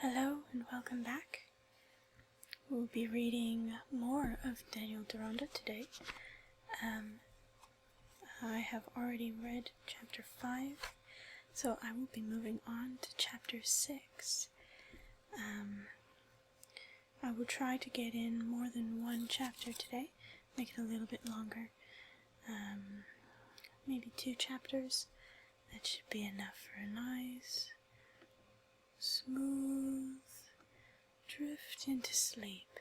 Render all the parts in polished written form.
Hello and welcome back. We'll be reading more of Daniel Deronda today. I have already read chapter 5, so I will be moving on to chapter 6. I will try to get in more than one chapter today, make it a little bit longer. Maybe 2 chapters. That should be enough for a nice, smooth drift into sleep.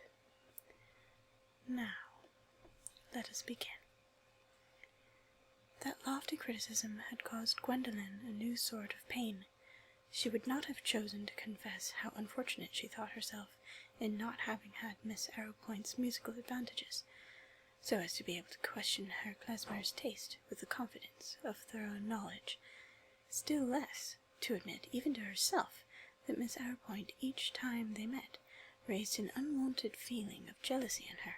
Now, let us begin. That lofty criticism had caused Gwendolen a new sort of pain. She would not have chosen to confess how unfortunate she thought herself in not having had Miss Arrowpoint's musical advantages, so as to be able to question her klezmer's taste with the confidence of thorough knowledge. Still less to admit, even to herself, that Miss Arrowpoint, each time they met, raised an unwonted feeling of jealousy in her,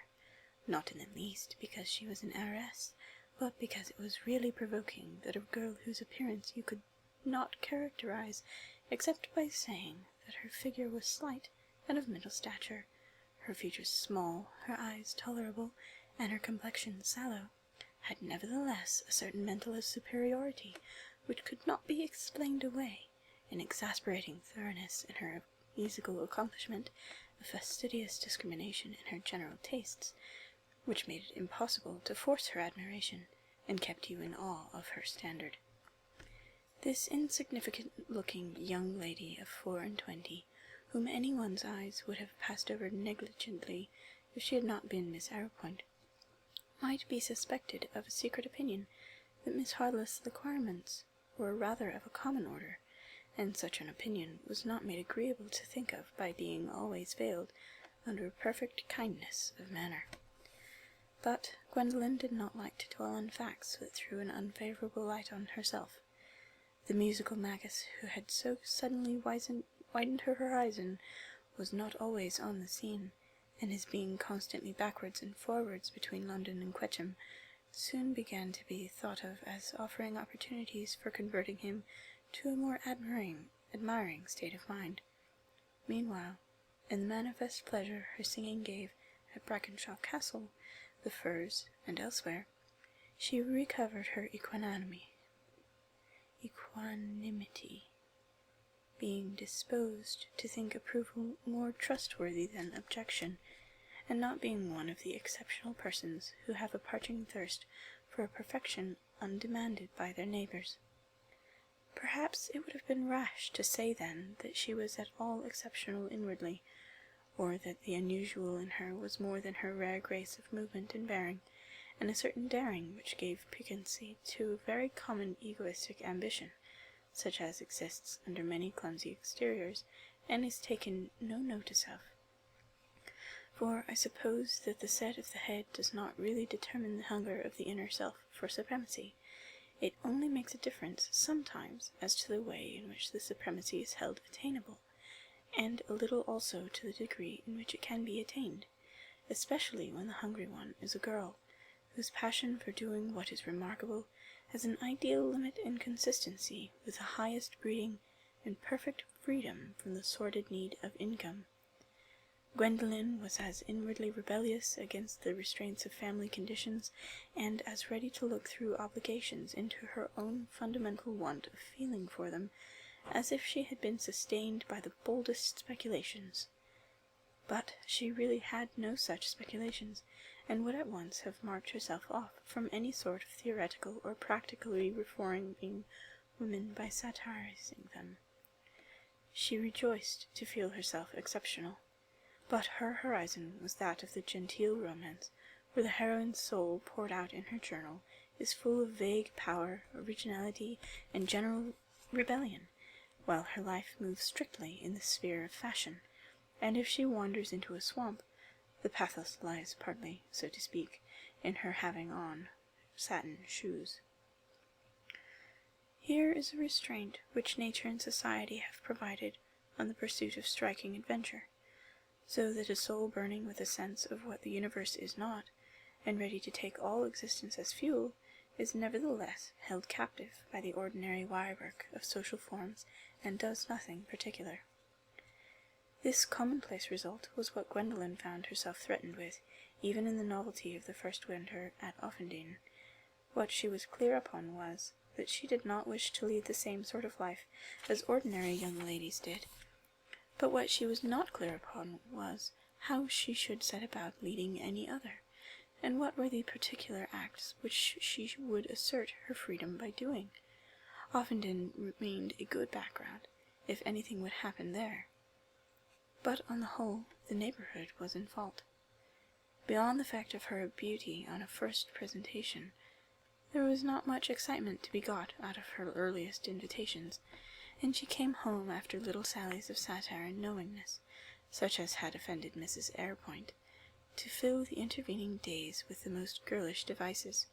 not in the least because she was an heiress, but because it was really provoking that a girl whose appearance you could not characterize except by saying that her figure was slight and of middle stature, her features small, her eyes tolerable, and her complexion sallow, had nevertheless a certain mental superiority which could not be explained away, an exasperating thoroughness in her musical accomplishment, a fastidious discrimination in her general tastes, which made it impossible to force her admiration, and kept you in awe of her standard. This insignificant-looking young lady of 24, whom anyone's eyes would have passed over negligently if she had not been Miss Arrowpoint, might be suspected of a secret opinion that Miss Harleth's acquirements were rather of a common order, and such an opinion was not made agreeable to think of by being always veiled under a perfect kindness of manner. But Gwendolen did not like to dwell on facts that threw an unfavourable light on herself. The musical magus who had so suddenly widened her horizon was not always on the scene, and his being constantly backwards and forwards between London and Quetcham soon began to be thought of as offering opportunities for converting him to a more admiring state of mind. Meanwhile, in the manifest pleasure her singing gave at Brackenshaw Castle, the Firs, and elsewhere, she recovered her equanimity, being disposed to think approval more trustworthy than objection, and not being one of the exceptional persons who have a parching thirst for a perfection undemanded by their neighbours. Perhaps it would have been rash to say then that she was at all exceptional inwardly, or that the unusual in her was more than her rare grace of movement and bearing, and a certain daring which gave piquancy to a very common egoistic ambition, such as exists under many clumsy exteriors, and is taken no notice of. For I suppose that the set of the head does not really determine the hunger of the inner self for supremacy. It only makes a difference sometimes as to the way in which the supremacy is held attainable, and a little also to the degree in which it can be attained, especially when the hungry one is a girl, whose passion for doing what is remarkable has an ideal limit and consistency with the highest breeding and perfect freedom from the sordid need of income. Gwendolen was as inwardly rebellious against the restraints of family conditions, and as ready to look through obligations into her own fundamental want of feeling for them, as if she had been sustained by the boldest speculations. But she really had no such speculations, and would at once have marked herself off from any sort of theoretical or practically reforming women by satirizing them. She rejoiced to feel herself exceptional, but her horizon was that of the genteel romance, where the heroine's soul, poured out in her journal, is full of vague power, originality, and general rebellion, while her life moves strictly in the sphere of fashion, and if she wanders into a swamp, the pathos lies partly, so to speak, in her having on satin shoes. Here is a restraint which nature and society have provided on the pursuit of striking adventure, so that a soul burning with a sense of what the universe is not, and ready to take all existence as fuel, is nevertheless held captive by the ordinary wirework of social forms, and does nothing particular. This commonplace result was what Gwendolen found herself threatened with, even in the novelty of the first winter at Offendene. What she was clear upon was, that she did not wish to lead the same sort of life as ordinary young ladies did. But what she was not clear upon was, how she should set about leading any other, and what were the particular acts which she would assert her freedom by doing. Offendene remained a good background, if anything would happen there. But on the whole, the neighbourhood was in fault. Beyond the fact of her beauty on a first presentation, there was not much excitement to be got out of her earliest invitations, and she came home after little sallies of satire and knowingness, such as had offended Mrs. Airpoint, to fill the intervening days with the most girlish devices.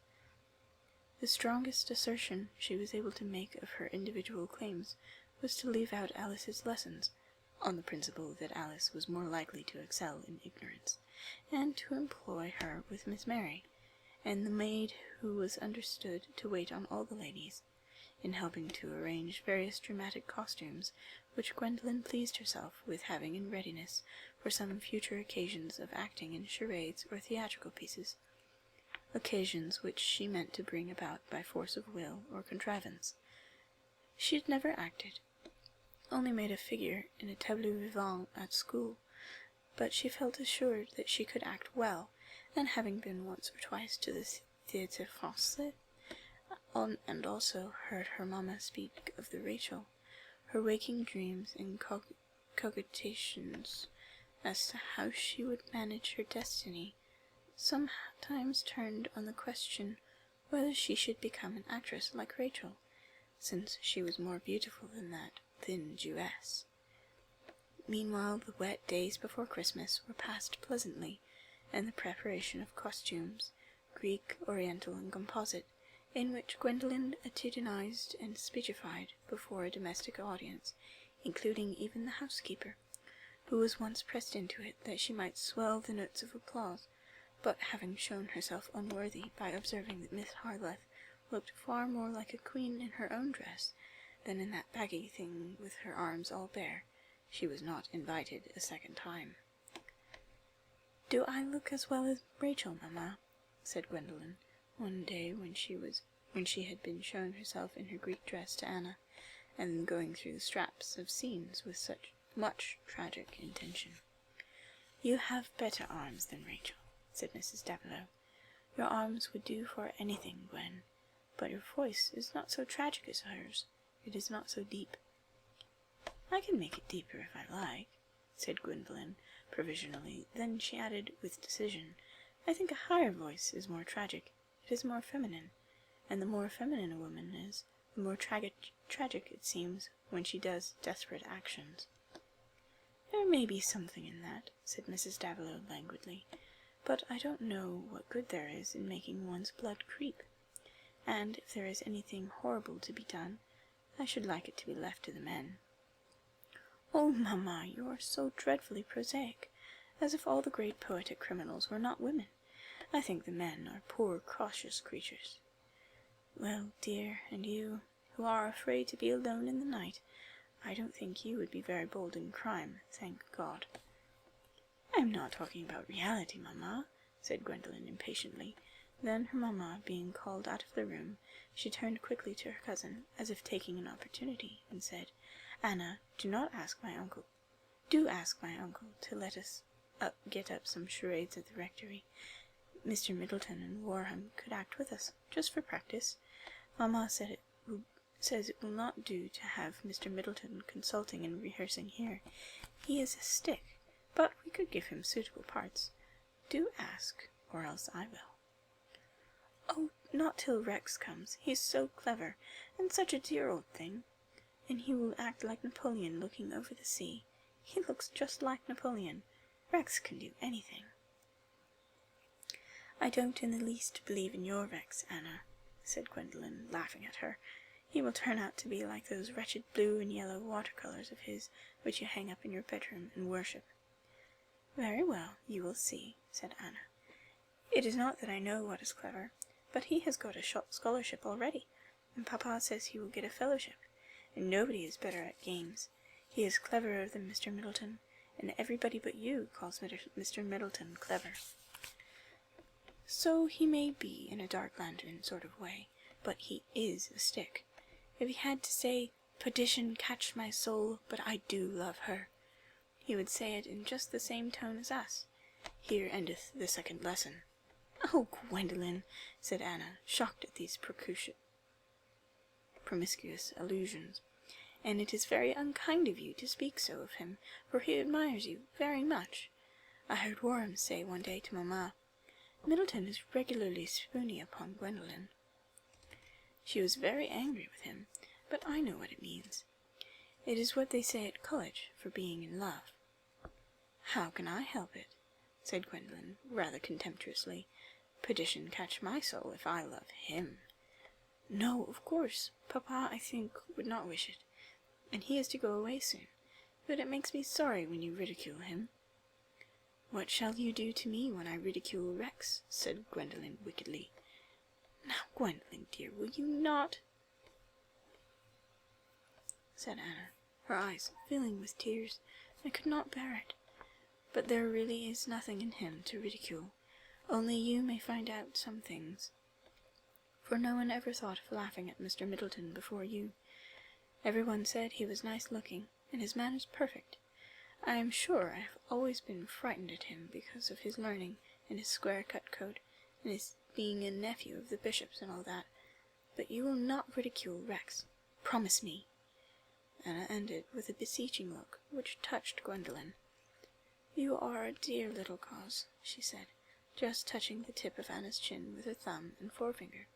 The strongest assertion she was able to make of her individual claims was to leave out Alice's lessons, on the principle that Alice was more likely to excel in ignorance, and to employ her with Miss Mary, and the maid who was understood to wait on all the ladies, in helping to arrange various dramatic costumes which Gwendolen pleased herself with having in readiness for some future occasions of acting in charades or theatrical pieces, occasions which she meant to bring about by force of will or contrivance. She had never acted, only made a figure in a tableau vivant at school, but she felt assured that she could act well, and having been once or twice to the Théâtre Français, and also heard her mamma speak of the Rachel, her waking dreams and cogitations as to how she would manage her destiny sometimes turned on the question whether she should become an actress like Rachel, since she was more beautiful than that thin Jewess. Meanwhile the wet days before Christmas were passed pleasantly, and the preparation of costumes, Greek, Oriental, and Composite, in which Gwendolen attitudinized and speechified before a domestic audience, including even the housekeeper, who was once pressed into it that she might swell the notes of applause, but having shown herself unworthy by observing that Miss Harleth looked far more like a queen in her own dress than in that baggy thing with her arms all bare, she was not invited a second time. "Do I look as well as Rachel, mamma?" said Gwendolen, one day when she had been showing herself in her Greek dress to Anna, and going through the straps of scenes with such much tragic intention. "You have better arms than Rachel," said Mrs. Davilow. "Your arms would do for anything, Gwen, but your voice is not so tragic as hers. It is not so deep." "I can make it deeper if I like," said Gwendolen, provisionally. Then she added with decision, "I think a higher voice is more tragic. It is more feminine, and the more feminine a woman is, the more tragic it seems when she does desperate actions." "There may be something in that," said Mrs. Davilow languidly, "but I don't know what good there is in making one's blood creep, and if there is anything horrible to be done, I should like it to be left to the men." "Oh, mamma, you are so dreadfully prosaic, as if all the great poetic criminals were not women. I think the men are poor cautious creatures." "Well, dear, and you, who are afraid to be alone in the night, I don't think you would be very bold in crime, thank God." "I am not talking about reality, mamma," said Gwendolen impatiently. Then, her mamma being called out of the room, she turned quickly to her cousin, as if taking an opportunity, and said, "Anna, do ask my uncle to let us get up some charades at the rectory. Mr. Middleton and Warham could act with us, just for practice. Mamma says it will not do to have Mr. Middleton consulting and rehearsing here. He is a stick, but we could give him suitable parts. Do ask, or else I will." "Oh, not till Rex comes. He is so clever, and such a dear old thing. And he will act like Napoleon looking over the sea. He looks just like Napoleon. Rex can do anything." "I don't in the least believe in your Rex, Anna," said Gwendolen, laughing at her. "He will turn out to be like those wretched blue and yellow watercolours of his which you hang up in your bedroom and worship." "Very well, you will see," said Anna. "It is not that I know what is clever, but he has got a scholarship already, and Papa says he will get a fellowship, and nobody is better at games. He is cleverer than Mr. Middleton, and everybody but you calls Mr. Middleton clever. So he may be in a dark lantern sort of way, but he is a stick. If he had to say, 'Perdition catch my soul, but I do love her,' he would say it in just the same tone as us. Here endeth the second lesson." "Oh, Gwendolen," said Anna, shocked at these promiscuous allusions, "and it is very unkind of you to speak so of him, for he admires you very much. I heard Warham say one day to mamma, 'Middleton is regularly spoony upon Gwendolen.' She was very angry with him, but I know what it means. It is what they say at college for being in love." "How can I help it?" said Gwendolen, rather contemptuously. "Perdition catch my soul if I love him." "No, of course. Papa, I think, would not wish it, and he is to go away soon, but it makes me sorry when you ridicule him." "What shall you do to me when I ridicule Rex?" said Gwendolen wickedly. "Now, Gwendolen, dear, will you not?" said Anna, her eyes filling with tears. "I could not bear it. But there really is nothing in him to ridicule. Only you may find out some things. For no one ever thought of laughing at Mr. Middleton before you. Everyone said he was nice-looking, and his manners perfect. I am sure I have always been frightened at him because of his learning, and his square-cut coat, and his being a nephew of the bishop's and all that. But you will not ridicule Rex. Promise me." Anna ended with a beseeching look, which touched Gwendolen. "You are a dear little cause," she said, just touching the tip of Anna's chin with her thumb and forefinger.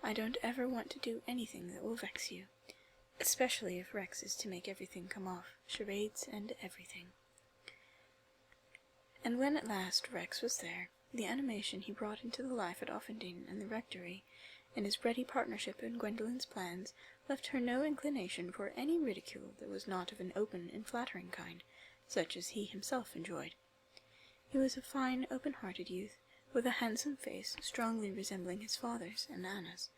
"I don't ever want to do anything that will vex you, especially if Rex is to make everything come off, charades and everything." And when at last Rex was there, the animation he brought into the life at Offendene and the rectory, and his ready partnership in Gwendolen's plans, left her no inclination for any ridicule that was not of an open and flattering kind, such as he himself enjoyed. He was a fine, open-hearted youth, with a handsome face strongly resembling his father's and Anna's,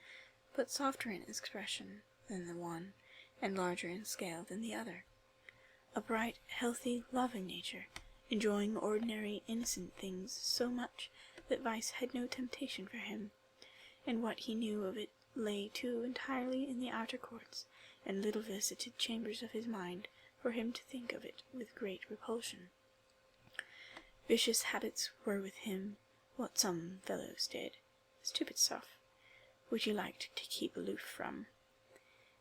but softer in expression than the one, and larger in scale than the other. A bright, healthy, loving nature, enjoying ordinary, innocent things so much that vice had no temptation for him, and what he knew of it lay too entirely in the outer courts and little visited chambers of his mind for him to think of it with great repulsion. Vicious habits were with him what some fellows did, stupid stuff, which he liked to keep aloof from.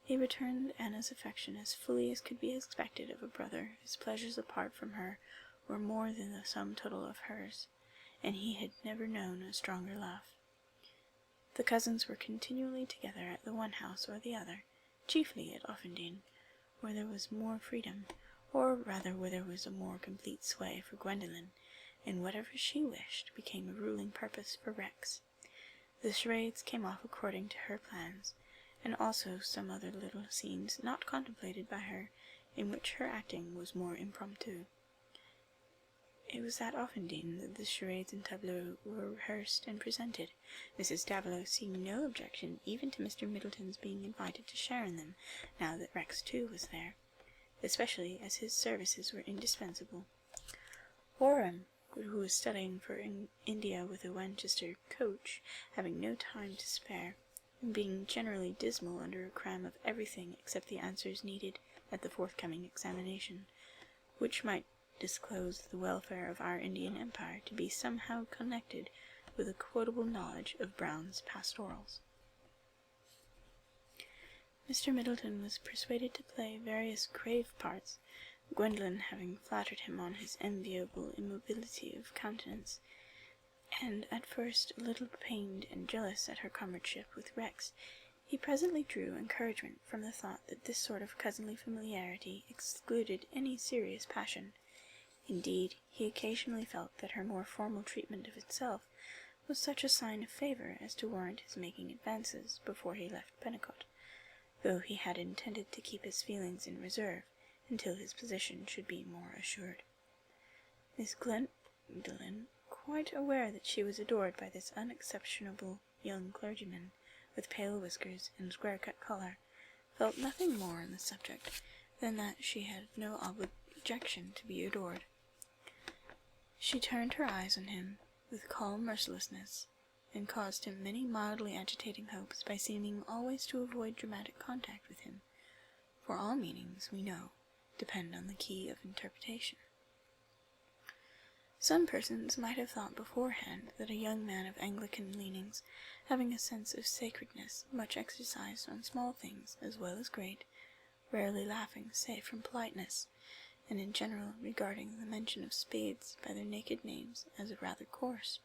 He returned Anna's affection as fully as could be expected of a brother whose pleasures apart from her were more than the sum total of hers, and he had never known a stronger love. The cousins were continually together at the one house or the other, chiefly at Offendene, where there was more freedom, or rather where there was a more complete sway for Gwendolen, and whatever she wished became a ruling purpose for Rex. The charades came off according to her plans, and also some other little scenes not contemplated by her, in which her acting was more impromptu. It was at Offendene that the charades and tableaux were rehearsed and presented, Mrs. Davilow seeing no objection even to Mr. Middleton's being invited to share in them, now that Rex too was there, especially as his services were indispensable. Warham, who was studying for India with a Winchester coach, having no time to spare, and being generally dismal under a cram of everything except the answers needed at the forthcoming examination, which might disclose the welfare of our Indian Empire to be somehow connected with a quotable knowledge of Brown's pastorals. Mr. Middleton was persuaded to play various grave parts, Gwendolen having flattered him on his enviable immobility of countenance, and at first a little pained and jealous at her comradeship with Rex, he presently drew encouragement from the thought that this sort of cousinly familiarity excluded any serious passion. Indeed, he occasionally felt that her more formal treatment of itself was such a sign of favour as to warrant his making advances before he left Pennicott, though he had intended to keep his feelings in reserve until his position should be more assured. Miss Gwendolen, quite aware that she was adored by this unexceptionable young clergyman, with pale whiskers and square-cut collar, felt nothing more on the subject than that she had no subjection to be adored. She turned her eyes on him with calm mercilessness, and caused him many mildly agitating hopes by seeming always to avoid dramatic contact with him, for all meanings, we know, depend on the key of interpretation. Some persons might have thought beforehand that a young man of Anglican leanings, having a sense of sacredness, much exercised on small things as well as great, rarely laughing save from politeness, and in general regarding the mention of spades by their naked names as rather coarse,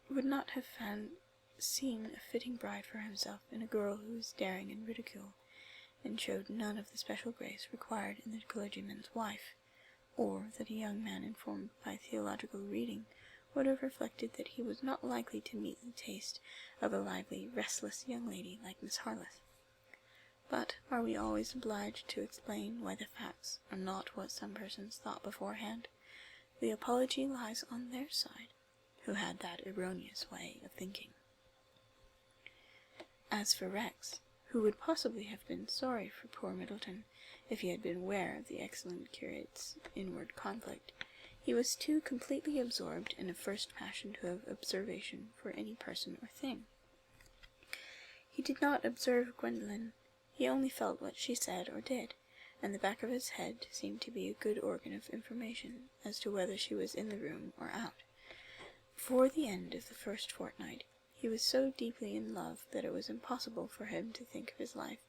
would not have seen a fitting bride for himself in a girl who was daring in ridicule, and showed none of the special grace required in the clergyman's wife, or that a young man informed by theological reading would have reflected that he was not likely to meet the taste of a lively, restless young lady like Miss Harleth. But are we always obliged to explain why the facts are not what some persons thought beforehand? The apology lies on their side, who had that erroneous way of thinking. As for Rex, who would possibly have been sorry for poor Middleton, if he had been aware of the excellent curate's inward conflict, he was too completely absorbed in a first passion to have observation for any person or thing. He did not observe Gwendolen. He only felt what she said or did, and the back of his head seemed to be a good organ of information as to whether she was in the room or out. Before the end of the first fortnight, he was so deeply in love that it was impossible for him to think of his life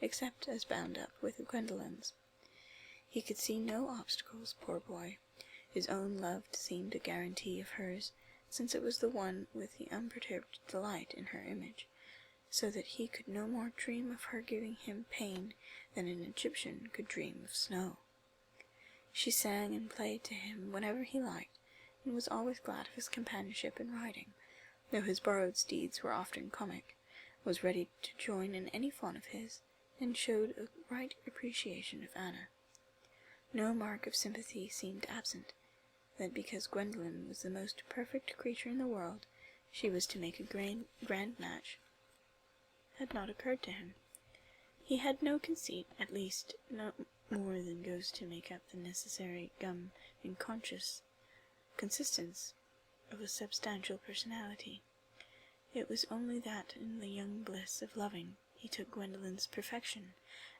except as bound up with Gwendolen's. He could see no obstacles, poor boy. His own love seemed a guarantee of hers, since it was the one with the unperturbed delight in her image, so that he could no more dream of her giving him pain than an Egyptian could dream of snow. She sang and played to him whenever he liked, and was always glad of his companionship in riding, though his borrowed steeds were often comic, was ready to join in any fun of his, and showed a right appreciation of Anna. No mark of sympathy seemed absent, that because Gwendolen was the most perfect creature in the world, she was to make a grand match, had not occurred to him. He had no conceit, at least no more than goes to make up the necessary gum and consistence of a substantial personality. It was only that in the young bliss of loving he took Gwendolen's perfection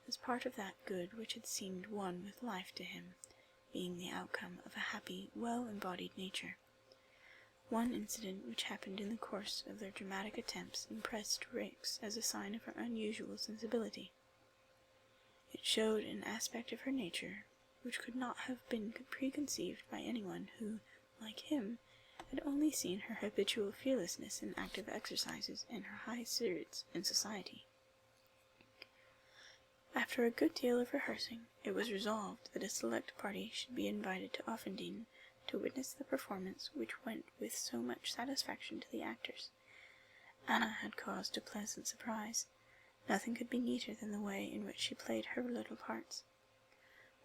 as part of that good which had seemed one with life to him, being the outcome of a happy, well-embodied nature. One incident which happened in the course of their dramatic attempts impressed Rex as a sign of her unusual sensibility. It showed an aspect of her nature which could not have been preconceived by anyone who, like him, had only seen her habitual fearlessness in active exercises and her high spirits in society. After a good deal of rehearsing, it was resolved that a select party should be invited to Offendene to witness the performance, which went with so much satisfaction to the actors. Anna had caused a pleasant surprise. Nothing could be neater than the way in which she played her little parts.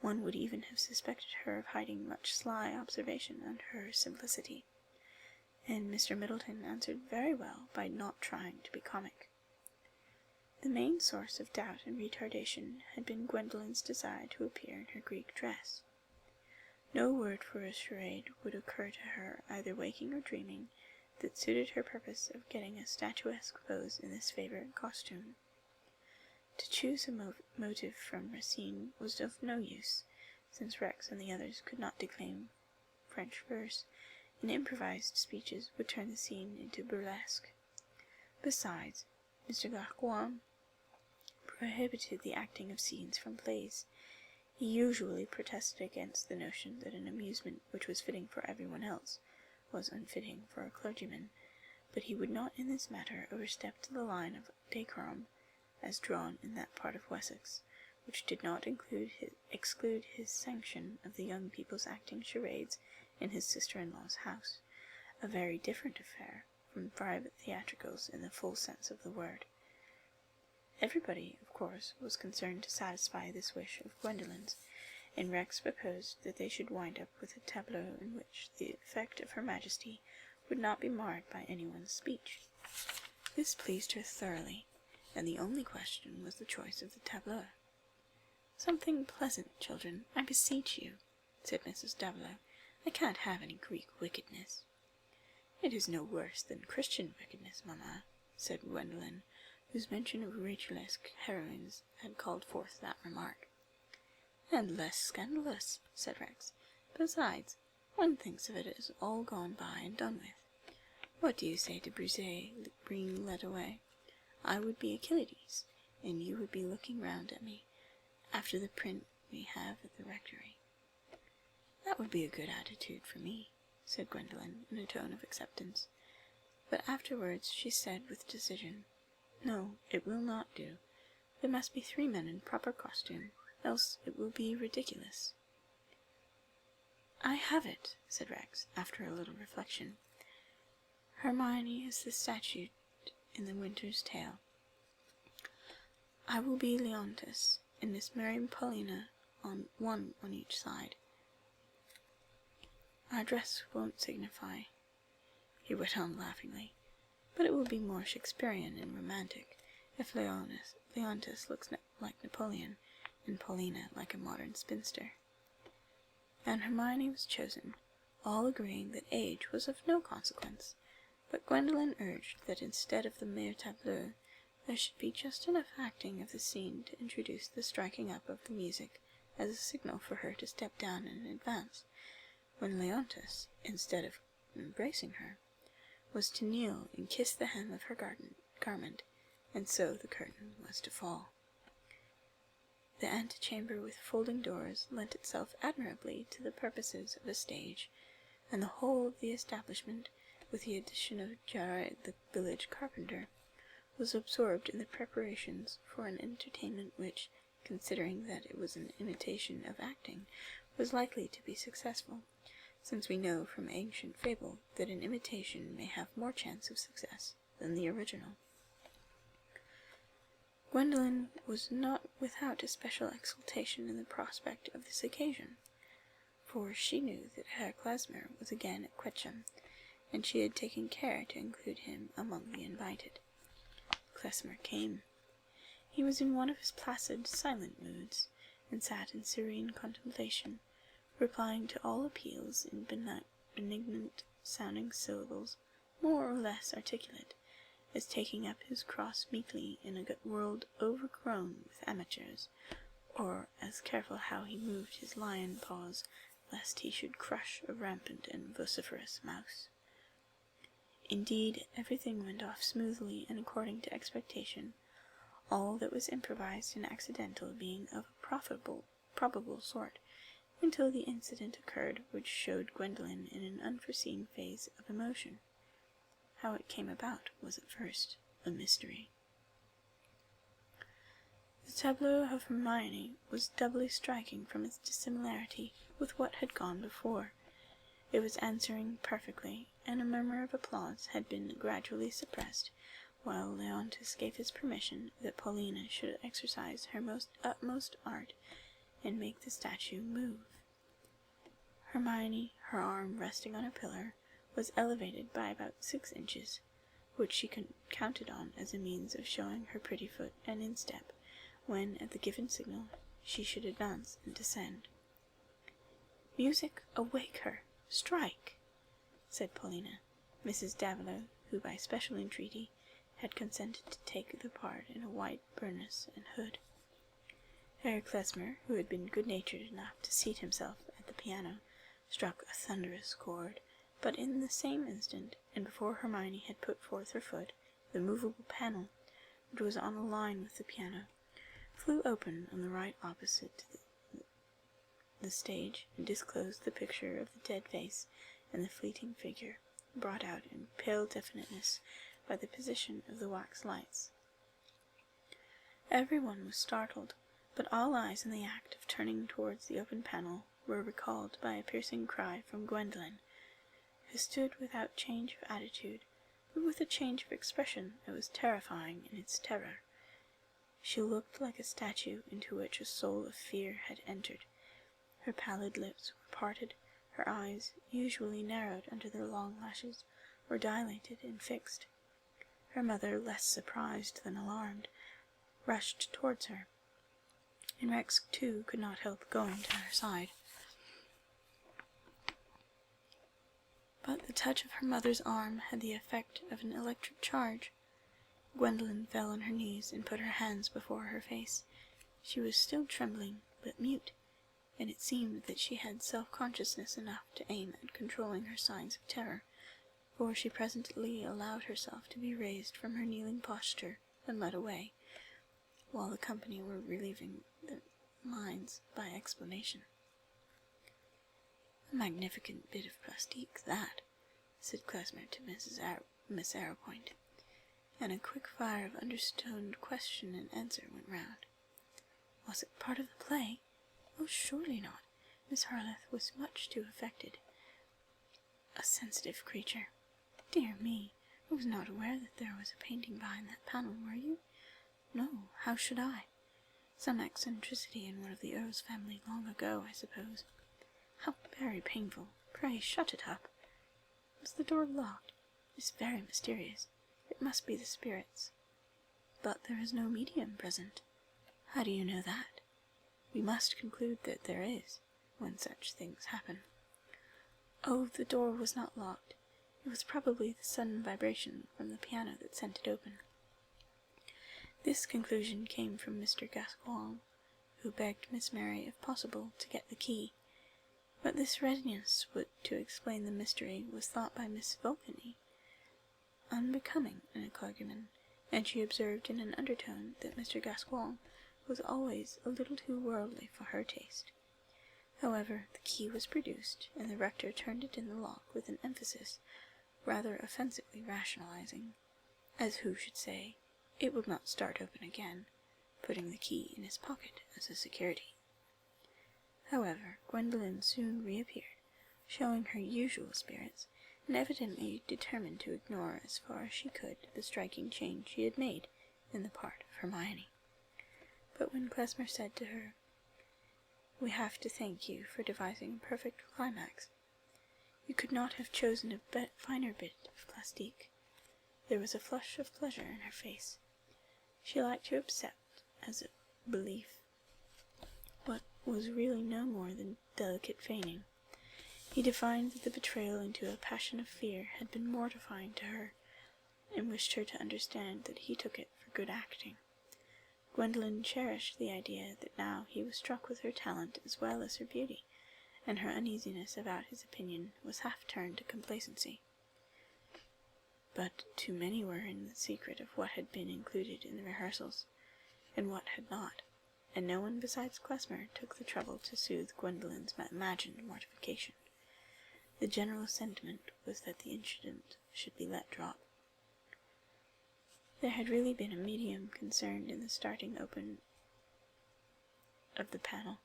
One would even have suspected her of hiding much sly observation under her simplicity, and Mr. Middleton answered very well by not trying to be comic. The main source of doubt and retardation had been Gwendolen's desire to appear in her Greek dress. No word for a charade would occur to her, either waking or dreaming, that suited her purpose of getting a statuesque pose in this favourite costume. To choose a motive from Racine was of no use, since Rex and the others could not declaim French verse, and improvised speeches would turn the scene into burlesque. Besides, Mr. Garcoin prohibited the acting of scenes from plays. He usually protested against the notion that an amusement which was fitting for everyone else was unfitting for a clergyman, but he would not in this matter overstep the line of decorum as drawn in that part of Wessex, which did not exclude his sanction of the young people's acting charades in his sister-in-law's house, a very different affair from private theatricals in the full sense of the word. Everybody, of course, was concerned to satisfy this wish of Gwendolen's, and Rex proposed that they should wind up with a tableau in which the effect of Her Majesty would not be marred by anyone's speech. This pleased her thoroughly, and the only question was the choice of the tableau. "Something pleasant, children, I beseech you," said Mrs. Davilow. "I can't have any Greek wickedness." "It is no worse than Christian wickedness, mamma," said Gwendolen, whose mention of Rachelesque heroines had called forth that remark. "And less scandalous," said Rex. "Besides, one thinks of it as all gone by and done with. What do you say to Brisé being led away? I would be Achilles, and you would be looking round at me, after the print we have at the rectory." "That would be a good attitude for me," said Gwendolen, in a tone of acceptance. But afterwards she said with decision, "No, it will not do. There must be 3 men in proper costume, else it will be ridiculous." "I have it," said Rex, after a little reflection. "Hermione is the statue in the Winter's Tale. I will be Leontes, and Miss Mary Paulina one on each side. Our dress won't signify," he went on laughingly, "but it will be more Shakespearean and romantic if Leontes looks like Napoleon, and Paulina like a modern spinster." And Hermione was chosen, all agreeing that age was of no consequence, but Gwendolen urged that instead of the mere tableau, there should be just enough acting of the scene to introduce the striking up of the music as a signal for her to step down and advance, when Leontes, instead of embracing her, was to kneel and kiss the hem of her garment, and so the curtain was to fall. The antechamber with folding doors lent itself admirably to the purposes of a stage, and the whole of the establishment, with the addition of Jared the village carpenter, was absorbed in the preparations for an entertainment which, considering that it was an imitation of acting, was likely to be successful, since we know from ancient fable that an imitation may have more chance of success than the original. Gwendolen was not without a special exultation in the prospect of this occasion, for she knew that Herr Klesmer was again at Quetcham, and she had taken care to include him among the invited. Klesmer came. He was in one of his placid, silent moods, and sat in serene contemplation, replying to all appeals in benignant-sounding syllables, more or less articulate, as taking up his cross meekly in a world overgrown with amateurs, or as careful how he moved his lion paws, lest he should crush a rampant and vociferous mouse. Indeed, everything went off smoothly and according to expectation, all that was improvised and accidental being of a probable sort, until the incident occurred which showed Gwendolen in an unforeseen phase of emotion. How it came about was at first a mystery. The tableau of Hermione was doubly striking from its dissimilarity with what had gone before. It was answering perfectly, and a murmur of applause had been gradually suppressed, while Leontes gave his permission that Paulina should exercise her utmost art and make the statue move. Hermione, her arm resting on a pillar, was elevated by about 6 inches, which she counted on as a means of showing her pretty foot and instep, when, at the given signal, she should advance and descend. "Music, awake her! Strike!" said Paulina, Mrs. Davilow, who by special entreaty had consented to take the part in a white burnous and hood. Herr Klesmer, who had been good-natured enough to seat himself at the piano, struck a thunderous chord, but in the same instant, and before Hermione had put forth her foot, the movable panel, which was on a line with the piano, flew open on the right opposite to the stage, and disclosed the picture of the dead face and the fleeting figure, brought out in pale definiteness by the position of the wax lights. Everyone was startled, but all eyes in the act of turning towards the open panel were recalled by a piercing cry from Gwendolen, who stood without change of attitude, but with a change of expression that was terrifying in its terror. She looked like a statue into which a soul of fear had entered. Her pallid lips were parted, her eyes, usually narrowed under their long lashes, were dilated and fixed. Her mother, less surprised than alarmed, rushed towards her. and Rex too could not help going to her side. But the touch of her mother's arm had the effect of an electric charge. Gwendolen fell on her knees and put her hands before her face. She was still trembling, but mute, and it seemed that she had self-consciousness enough to aim at controlling her signs of terror, for she presently allowed herself to be raised from her kneeling posture and led away, while the company were relieving their minds by explanation. "A magnificent bit of plastique, that," said Klezmer to Miss Arrowpoint, and a quick fire of understoned question and answer went round. "Was it part of the play?" "Oh, surely not. Miss Harleth was much too affected. A sensitive creature. Dear me, I was not aware that there was a painting behind that panel, were you?" "No, how should I? Some eccentricity in one of the Earl's family long ago, I suppose." "How very painful. Pray shut it up." "Was the door locked? It's very mysterious. It must be the spirits." "But there is no medium present." "How do you know that?" "We must conclude that there is, when such things happen." "Oh, the door was not locked. It was probably the sudden vibration from the piano that sent it open." This conclusion came from Mr. Gascoigne, who begged Miss Mary, if possible, to get the key. But this readiness to explain the mystery was thought by Miss Vulcany unbecoming in a clergyman, and she observed in an undertone that Mr. Gascoigne was always a little too worldly for her taste. However, the key was produced, and the rector turned it in the lock with an emphasis rather offensively rationalizing, as who should say, it would not start open again, putting the key in his pocket as a security. However, Gwendolen soon reappeared, showing her usual spirits, and evidently determined to ignore as far as she could the striking change she had made in the part of Hermione. But when Klezmer said to her, "We have to thank you for devising a perfect climax. You could not have chosen a finer bit of plastique," there was a flush of pleasure in her face. She liked to accept as a belief what was really no more than delicate feigning. He divined that the betrayal into a passion of fear had been mortifying to her, and wished her to understand that he took it for good acting. Gwendolen cherished the idea that now he was struck with her talent as well as her beauty, and her uneasiness about his opinion was half turned to complacency. But too many were in the secret of what had been included in the rehearsals, and what had not, and no one besides Klezmer took the trouble to soothe Gwendolen's imagined mortification. The general sentiment was that the incident should be let drop. There had really been a medium concerned in the starting open of the panel,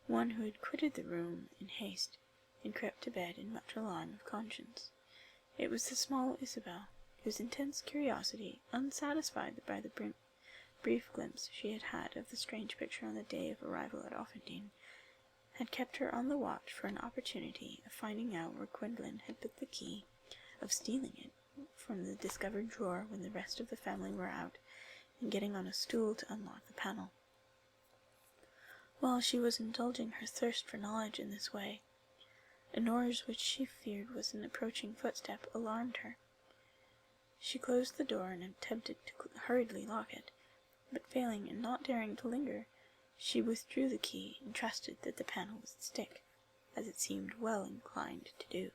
one who had quitted the room in haste, and crept to bed in much alarm of conscience. It was the small Isabel, whose intense curiosity, unsatisfied by the brief glimpse she had had of the strange picture on the day of arrival at Offendene, had kept her on the watch for an opportunity of finding out where Gwendolen had put the key, of stealing it from the discovered drawer when the rest of the family were out, and getting on a stool to unlock the panel. While she was indulging her thirst for knowledge in this way, a noise which she feared was an approaching footstep alarmed her. She closed the door and attempted to hurriedly lock it, but failing and not daring to linger, she withdrew the key and trusted that the panel would stick, as it seemed well inclined to do.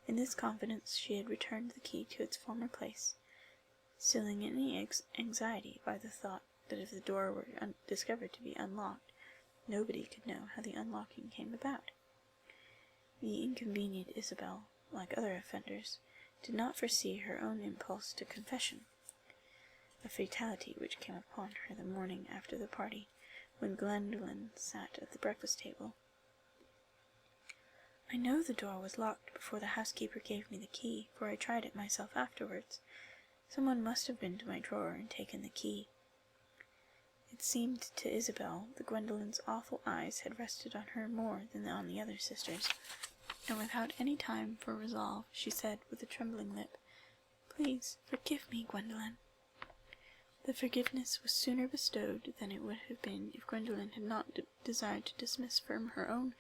In this confidence she had returned the key to its former place, stilling any anxiety by the thought that if the door were discovered to be unlocked, nobody could know how the unlocking came about. The inconvenient Isabel, like other offenders, did not foresee her own impulse to confession, a fatality which came upon her the morning after the party, when Gwendolen sat at the breakfast table. "I know the door was locked before the housekeeper gave me the key, for I tried it myself afterwards. Someone must have been to my drawer and taken the key." It seemed to Isabel that Gwendolen's awful eyes had rested on her more than on the other sisters, and without any time for resolve, she said with a trembling lip, "Please forgive me, Gwendolen." The forgiveness was sooner bestowed than it would have been if Gwendolen had not desired to dismiss from her own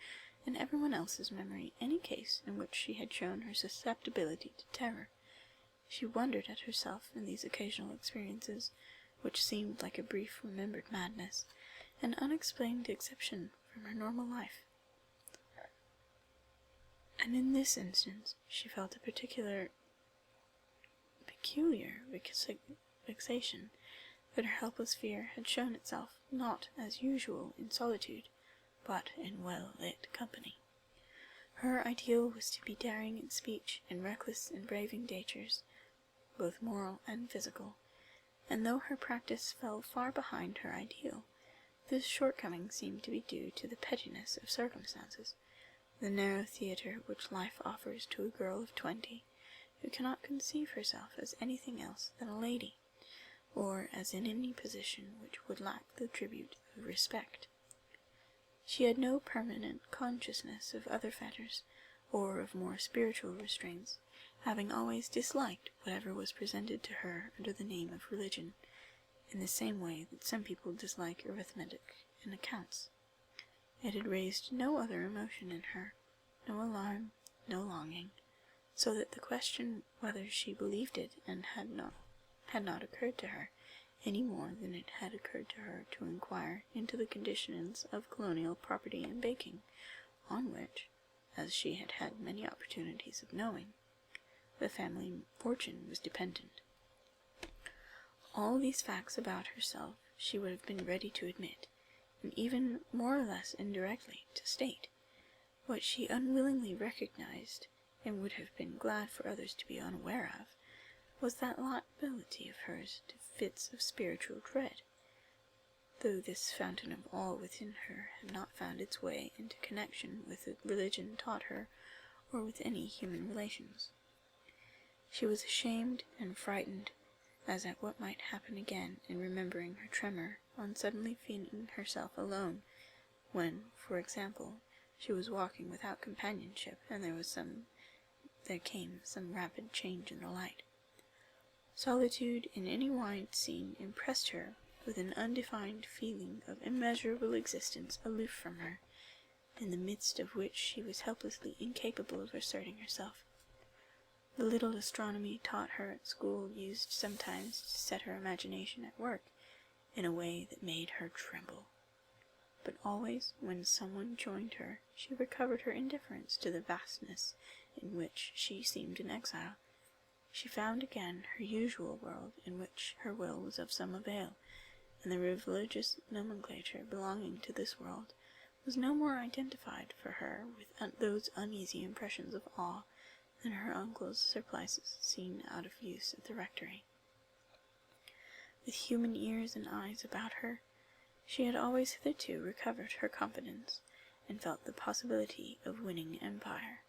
and everyone else's memory any case in which she had shown her susceptibility to terror. She wondered at herself in these occasional experiences, which seemed like a brief remembered madness, an unexplained exception from her normal life. And in this instance she felt a peculiar vexation that her helpless fear had shown itself not as usual in solitude, but in well-lit company. Her ideal was to be daring in speech and reckless in braving dangers, both moral and physical, and though her practice fell far behind her ideal, this shortcoming seemed to be due to the pettiness of circumstances, the narrow theatre which life offers to a girl of 20, who cannot conceive herself as anything else than a lady, or as in any position which would lack the tribute of respect. She had no permanent consciousness of other fetters, or of more spiritual restraints, having always disliked whatever was presented to her under the name of religion, in the same way that some people dislike arithmetic and accounts. It had raised no other emotion in her, no alarm, no longing, so that the question whether she believed it and had not occurred to her, any more than it had occurred to her to inquire into the conditions of colonial property and baking, on which, as she had had many opportunities of knowing, the family fortune was dependent. All these facts about herself she would have been ready to admit, and even more or less indirectly to state. What she unwillingly recognized, and would have been glad for others to be unaware of, was that liability of hers to fits of spiritual dread, though this fountain of all within her had not found its way into connection with the religion taught her, or with any human relations. She was ashamed and frightened, as at what might happen again in remembering her tremor on suddenly feeling herself alone, when, for example, she was walking without companionship, and there came some rapid change in the light. Solitude in any wide scene impressed her with an undefined feeling of immeasurable existence aloof from her, in the midst of which she was helplessly incapable of asserting herself. The little astronomy taught her at school used sometimes to set her imagination at work in a way that made her tremble. But always, when someone joined her, she recovered her indifference to the vastness in which she seemed in exile. She found again her usual world in which her will was of some avail, and the religious nomenclature belonging to this world was no more identified for her with those uneasy impressions of awe than her uncle's surplices seen out of use at the rectory. With human ears and eyes about her, she had always hitherto recovered her confidence, and felt the possibility of winning empire.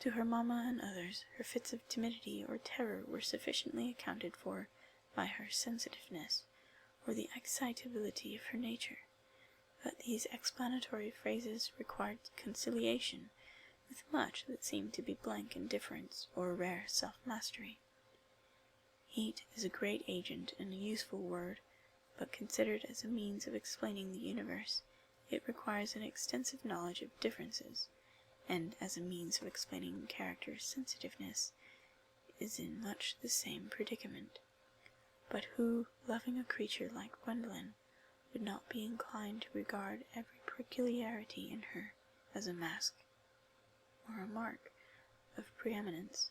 To her mamma and others, her fits of timidity or terror were sufficiently accounted for by her sensitiveness, or the excitability of her nature, but these explanatory phrases required conciliation with much that seemed to be blank indifference or rare self-mastery. Heat is a great agent and a useful word, but considered as a means of explaining the universe, it requires an extensive knowledge of differences, and as a means of explaining character sensitiveness is in much the same predicament. But who, loving a creature like Gwendolen, would not be inclined to regard every peculiarity in her as a mask or a mark of preeminence?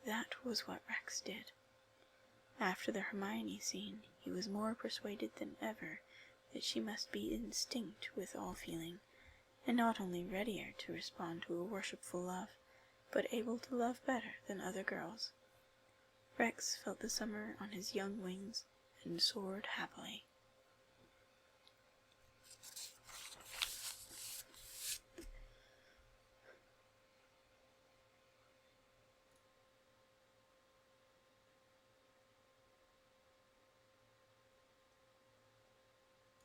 That was what Rex did. After the Hermione scene, he was more persuaded than ever that she must be instinct with all feeling, and not only readier to respond to a worshipful love, but able to love better than other girls. Rex felt the summer on his young wings, and soared happily.